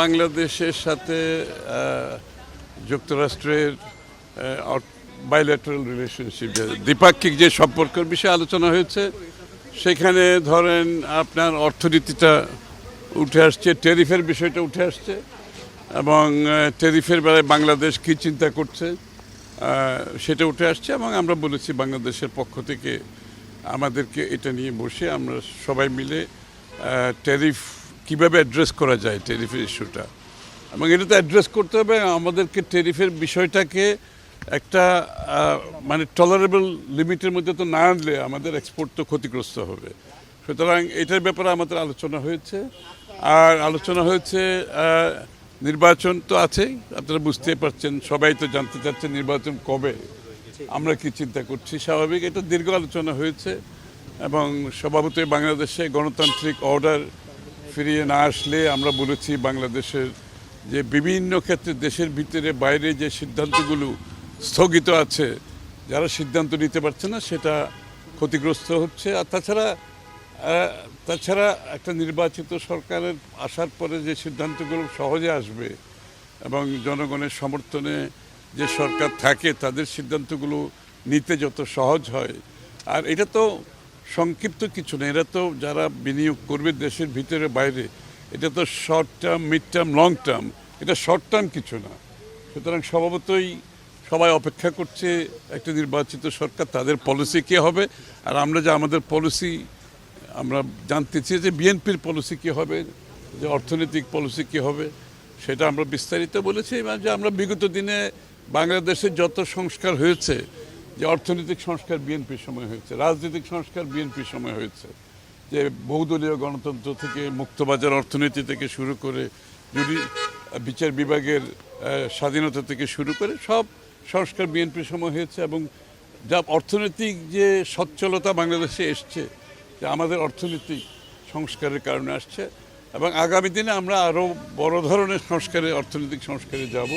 বাংলাদেশের সাথে যুক্তরাষ্ট্রের বাইল্যাটারাল রিলেশনশিপ, দ্বিপাক্ষিক যে সম্পর্কের বিষয়ে আলোচনা হয়েছে, সেখানে ধরেন আপনার অর্থনীতিটা উঠে আসছে, ট্যারিফের বিষয়টা উঠে আসছে, এবং ট্যারিফের বেলায় বাংলাদেশ কী চিন্তা করছে সেটা উঠে আসছে। এবং আমরা বলেছি বাংলাদেশের পক্ষ থেকে আমাদেরকে এটা নিয়ে বসে আমরা সবাই মিলে ট্যারিফ কীভাবে অ্যাড্রেস করা যায়, ট্যারিফের ইস্যুটা, এবং এটা তো অ্যাড্রেস করতে হবে। আমাদেরকে ট্যারিফের বিষয়টাকে একটা মানে টলারেবল লিমিটের মধ্যে তো না আনলে আমাদের এক্সপোর্ট তো ক্ষতিগ্রস্ত হবে। সুতরাং এটার ব্যাপারে আমাদের আলোচনা হয়েছে। আর আলোচনা হয়েছে নির্বাচন তো আছেই, আপনারা বুঝতেই পারছেন, সবাই তো জানতে চাচ্ছেন নির্বাচন কবে, আমরা কি চিন্তা করছি। স্বাভাবিক, এটা দীর্ঘ আলোচনা হয়েছে, এবং স্বভাবতই বাংলাদেশে গণতান্ত্রিক অর্ডার ফিরিয়ে না আসলে আমরা বলেছি বাংলাদেশের যে বিভিন্ন ক্ষেত্রে দেশের ভিতরে বাইরে যে সিদ্ধান্তগুলো স্থগিত আছে, যারা সিদ্ধান্ত নিতে পারছে না সেটা ক্ষতিগ্রস্ত হচ্ছে। আর তাছাড়া একটা নির্বাচিত সরকারের আসার পরে যে সিদ্ধান্তগুলো সহজে আসবে এবং জনগণের সমর্থনে যে সরকার থাকে তাদের সিদ্ধান্তগুলো নিতে যত সহজ হয়। আর এটা তো সংক্ষিপ্ত কিছু না, এরা তো যারা বিনিয়োগ করবে দেশের ভিতরে বাইরে, এটা তো short term, mid term, long term, এটা শর্ট টার্ম কিছু না। সুতরাং স্বভাবতই সবাই অপেক্ষা করছে একটা নির্বাচিত সরকার, তাদের পলিসি কী হবে। আর আমরা যে আমাদের পলিসি আমরা জানতে চেয়ে যে বিএনপির পলিসি কী হবে, যে অর্থনৈতিক পলিসি কী হবে, সেটা আমরা বিস্তারিত বলেছি। এবং যে আমরা বিগত দিনে বাংলাদেশের যত সংস্কার হয়েছে, যে অর্থনৈতিক সংস্কার বিএনপির সময় হয়েছে, রাজনৈতিক সংস্কার বিএনপির সময় হয়েছে, যে বহুদলীয় গণতন্ত্র থেকে মুক্তবাজার অর্থনীতি থেকে শুরু করে বিচার বিভাগের স্বাধীনতা থেকে শুরু করে সব সংস্কার বিএনপির সময় হয়েছে। এবং যা অর্থনৈতিক যে সচ্ছলতা বাংলাদেশে এসছে, যে আমাদের অর্থনৈতিক সংস্কারের কারণে আসছে, এবং আগামী দিনে আমরা আরও বড় ধরনের অর্থনৈতিক সংস্কারে যাব।